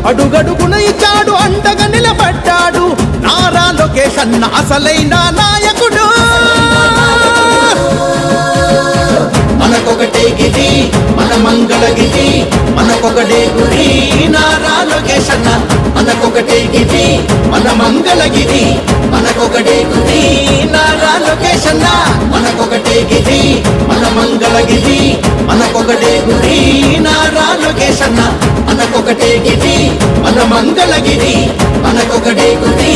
అడుగడుగున ఇచ్చాడు అండగా నిలబడ్డాడు నారా లోకేష్ అన్న అసలైన నాయకుడు. మనకొకటే గిరి మన మంగళగిరి మనకొకటే గురి నారా లోకేష్ అన్న మనకొకటే గిరి మన మంగళగిరి మనకొకటే గురి నారా లోకేష్ అన్న మనకొకటే గిరి మన మంగళగిరి మనకొకటే గురి నారా లోకేష్ అన్న మనకొకటే గిరి మన మంగళగిరి మనకొకటే గురి.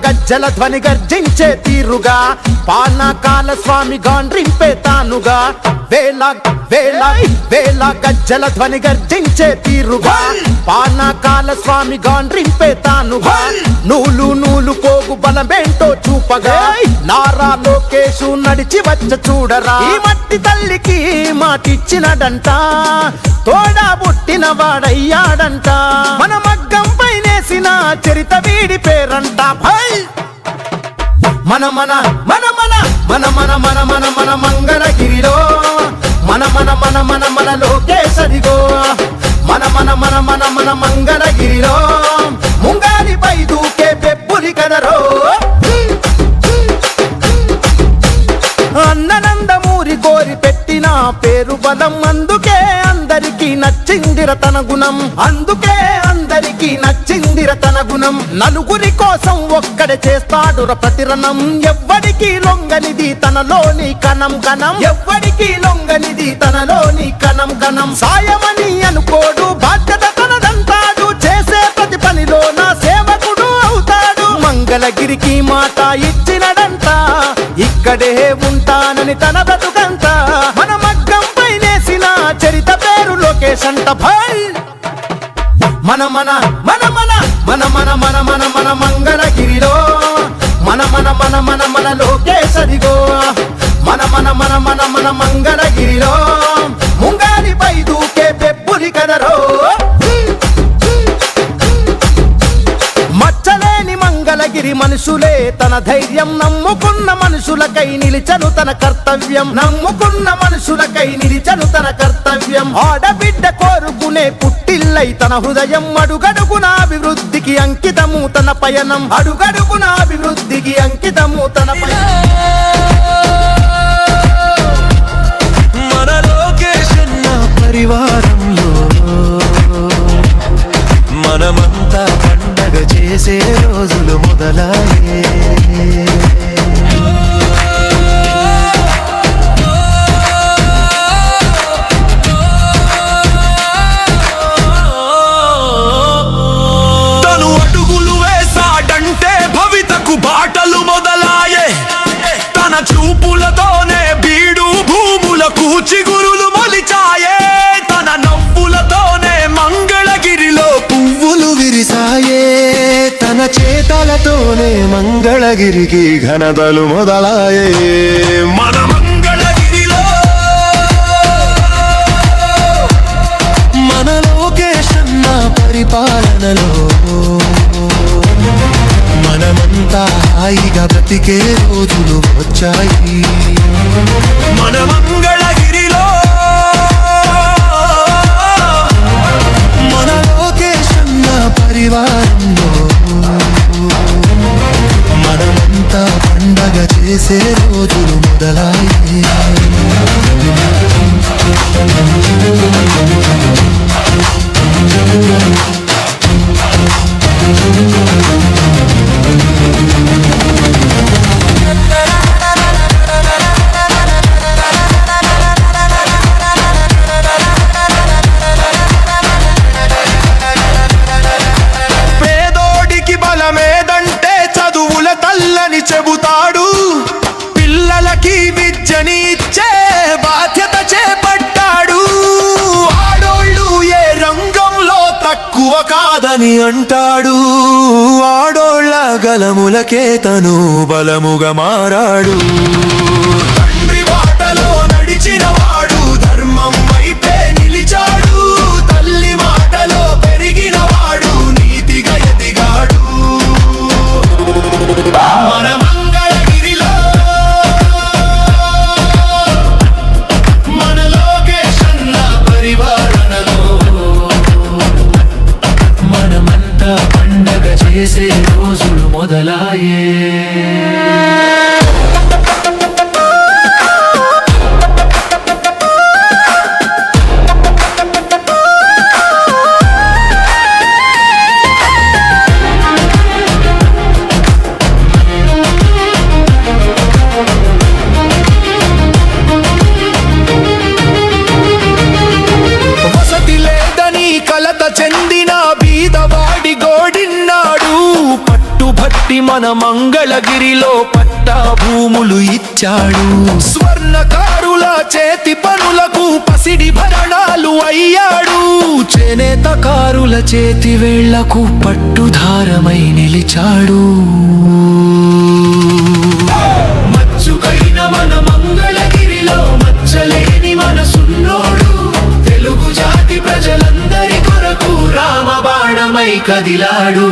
గజ్జల ధ్వని గర్జించే తీరుగా పానకాల స్వామి గాండ్రింపే తానుగా వేల వేల వేల గజ్జల ధ్వని గర్జించే తీరుగా పానకాల స్వామి గాండ్రింపే తానుగా నూలు నూలు పోగు బలమేంటో చూపగా నారా లోకేష్ నడిచి వచ్చ చూడరా. ఈ మట్టి తల్లికి మాటిచ్చినడంట తోడా పుట్టిన వాడయ్యాడంట మన మగ్గం పైనేసిన చరిత వీడి పేరంట. మన మన మన మన మన మన మన మన మన మంగళగిరిలో మన మన మన మన మన లోకేష్ అదిగో మన మన మన మన మన మంగళగిరిలో ముంగాలిపై దూకే పెప్పులి కదరో. అన్ననందమూరి కోరి పెట్టిన పేరు బలం అందుకే అందరికీ నచ్చిందిర తన గుణం అందుకే అందరికీ నచ్చిందిర తన గుణం. నలుగురి కోసం ఒక్కడే చేస్తాడుర ప్రతిరణం ఎవ్వడికి లొంగనిది తనలోని కణం కణం ఎవ్వడికి లొంగనిది తనలోని కణం కణం. సాయమని అనుకోడు బాధ్యత తనదంటాడు చేసే ప్రతి పనిలో నా సేవకుడు అవుతాడు. మంగళగిరికి మాట ఇచ్చినడంట ఇక్కడే ఉంటానని తన బ్రతుకంత మన మగ్గం పైనేసిన చరిత పేరు లోకేష్ అంట. భాయ్ మన మన మన మన మన మన మన మన మన మంగళగిరిలో మన మన మన మన మన లోకేష్ అదిగో మన మన మన మన మన మంగళగిరిలో ముంగాలిపై దూకే పెప్పులి కదరో. మచ్చలేని మంగళగిరి మనుషులే తన ధైర్యం నమ్ముకున్న మనుషులకై నిలిచను తన కర్తవ్యం నమ్ముకున్న మనుషులకై నిలిచను తన కర్తవ్యం. ఆడబిడ్డ కోరుకునే పుట్టిల్లై తన హృదయం అడుగడుగున అభివృద్ధికి అంకితము తన పయనం అడుగడుగున అభివృద్ధికి అంకితము తన పయనం. మన లోకేష్ అన్న పరివారంలో మనమంతా పండగ చేసే రోజులు మొదలాయే. తను అడుగులు వేసాడంటే భవితకు బాటలు మొదలాయే. తన చూపులతోనే బీడు భూములకు చిగురులు మొలిచాయే. తన నవ్వులతోనే మంగళగిరిలో పువ్వులు విరిసాయే. తన చేతలతోనే మంగళగిరికి ఘనతలు మొదలాయే. మన మంగళగిరిలో మన లోకేష్ అన్న పరిపాలనలో మనమంతా హాయిగా బ్రతికే రోజులు వచ్చాయి. మన మంగళగిరిలో మన లోకేష్ అన్న పరివారంలో మనమంతా పండగ చేసే రోజులు మొదలాయి. పేదోడికి బలమేదంటే చదువుల తల్లని చెబుతాడు. పిల్లలకి విద్యని ఇచ్చే బాధ్యత చేపట్టాడు. ఆడోళ్ళు ఏ రంగంలో తక్కువ కాదని అంటాడు. ఆడోళ్ళ గలములకే తను బలముగా మారాడు. తండ్రి బాటలో నడిచిన వాడు ధర్మం వైపే నిలిచాడు. తల్లి మాటలో పెరిగిన వాడు నీతిగా ఎదిగాడు. మన మంగళగిరిలో రోజులు మొదలాయే. వసతి లేదని కలత చెందిన బీదవాడి గోడిన్నాడు. పట్టుబట్టి మన మంగళగిరిలో పట్టా భూములు ఇచ్చాడు. స్వర్ణకారుల చేతి పనులకు పసిడి భరణాలు అయ్యాడు. చేనేతకారుల చేతి వేళ్లకు పట్టుధారమై నిలిచాడు. మచ్చుకైన మన మంగళగిరిలో మచ్చలేని మనసున్నోడు. తెలుగు జాతి ప్రజలందరి కొరకు రామబాణమై కదిలాడు.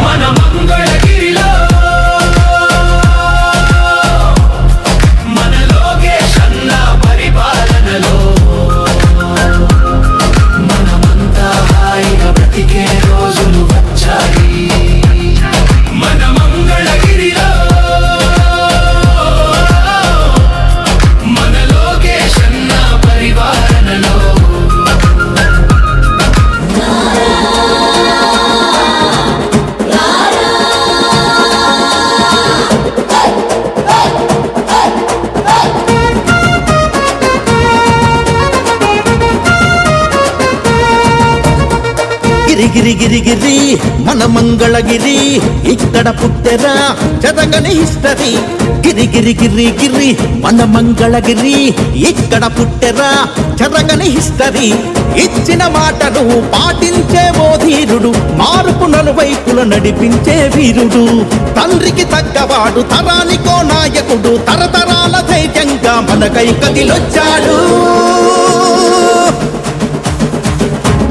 మన మంగళగిరిలో మన లోకేశన్న పరిపాలనలో మనమంతా హాయిగా బ్రతికే రోజులు వచ్చాయి. మన మంగళగిరిలో మన లోకేశన్న పరిపాలనలో గిరి గిరి గిరి గిరి మన మంగళగిరి ఇక్కడ పుట్టెరా చెరగని హిస్టరీ. గిరి గిరి గిరి గిరి మన మంగళగిరి ఇక్కడ పుట్టెరా చెరగని హిస్టరీ. ఇచ్చిన మాటను పాటించే ఓ ధీరుడు, మార్పు నలువైపుల నడిపించే వీరుడు. తండ్రికి తగ్గవాడు, తరానికో నాయకుడు, తరతరాల ధైర్యంగా మనకై కదిలొచ్చాడు.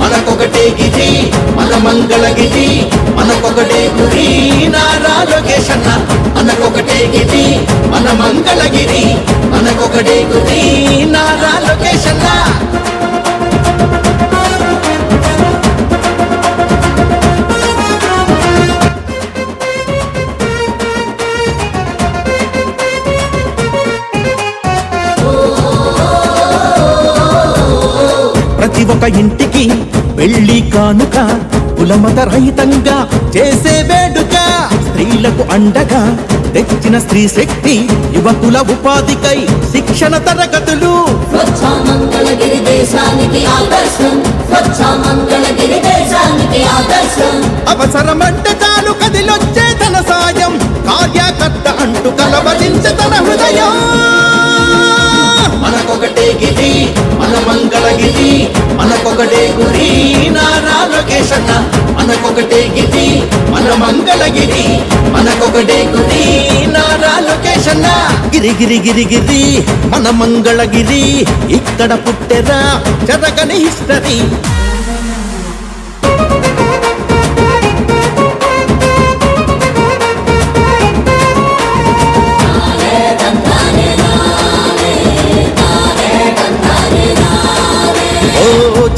మనకొకటే గిరి మన మంగళగిరి, మనకొకటే గురి నారా లోకేశన్న. మనకొకటే గిరి మన మంగళగిరి, మనకొకటే గురి నారా లోకేశన్న. ప్రతి ఒక్క ఇంటికి పెళ్లి కానుక కులమత రహితంగా చేసే వేడుక. స్త్రీలకు అండగా తెచ్చిన స్త్రీ శక్తి, యువకుల ఉపాధికై శిక్షణ తరగతులు. స్వచ్ఛ మంగళగిరి దేశానికి ఆదర్శం, స్వచ్ఛ మంగళగిరి దేశానికి ఆదర్శం. అవసరమంటే చాలు కదిలొచ్చే తన సాయం, కార్యకర్త అంటూ కలవరించే తన హృదయం. మనకొకటే గిరి మన మంగళగిరి, మనకొకటే గురి నారా లోకేశన్న. మనకొకటే గిరి మన మంగళగిరి, మనకొకటే గురి నారా లోకేశన్న. గిరి గిరి గిరి గిరి మన మంగళగిరి ఇక్కడ పుట్టెరా చెరగని హిస్టరీ.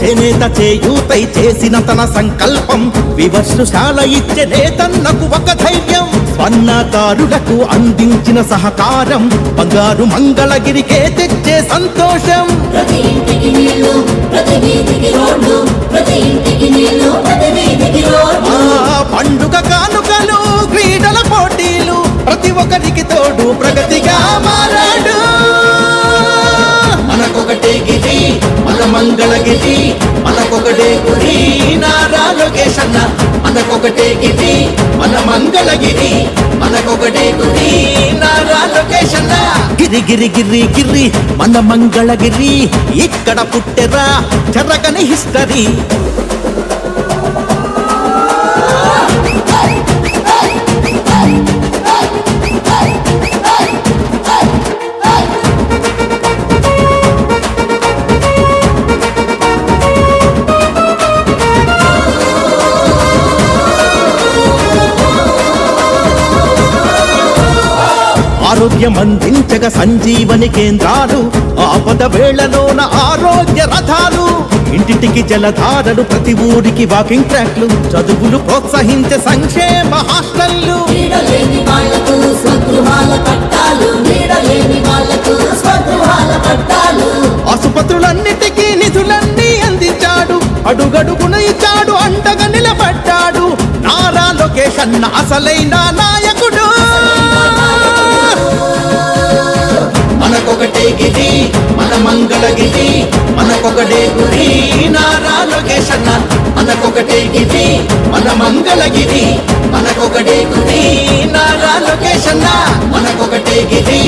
చేనేత చేయూతై చేసిన తన సంకల్పం, వివస్సుశాల ఇచ్చే నేతన్నకు ఒక ధైర్యం. స్వర్ణకారులకు అందించిన సహకారం, బంగారు మంగళగిరికే తెచ్చే సంతోషం. ప్రతి ఇంటికి నీళ్లు, ప్రతి వీధికి రోడ్లు, ప్రతి ఇంటికి నీళ్లు, ప్రతి వీధికి రోడ్లు. పండుగ కానుకలు, క్రీడల పోటీలు, ప్రతి ఒక్కరికి తోడు ప్రగతిగా మారాడు. మనకొకటే గిరి మన మంగళగిరి, మనకొకటే గురి నారా లోకేశన్న. మనకొకటే గిరి మన మంగళగిరి, మనకొకటే గురి నారా లోకేశన్న. గిరి గిరి గిరి గిరి మన మంగళగిరి ఇక్కడ పుట్టెరా చెరగని హిస్టరీ. ఆరోగ్యం అందించగ సంజీవని కేంద్రాలు, ఆపద వేళలోన ఆరోగ్య రథాలు, ఇంటింటికి జలధారలు, ప్రతి ఊరికి వాకింగ్ ట్రాక్లు, చదువులు ప్రోత్సహించే సంక్షేమ హాస్టళ్లు. నీడలేని వాళ్లకు స్వగృహాల పట్టాలు, నీడలేని వాళ్లకు స్వగృహాల పట్టాలు. ఆసుపత్రులన్నిటికీ నిధులన్నీ అందించాడు, అడుగడుగున ఇచ్చాడు, అండగా నిలబడ్డాడు. నారా లోకేష్ అన్న అసలైన నాయకుడు. మనకొకటే గిరి మన మంగళగిరి, మనకొకటే గురి నారా లోకేష్ అన్న. మనకొకటే గిరి మన మంగళగిరి, మనకొకటే గురి నారా లోకేష్ అన్న. మనకొకటే గిరి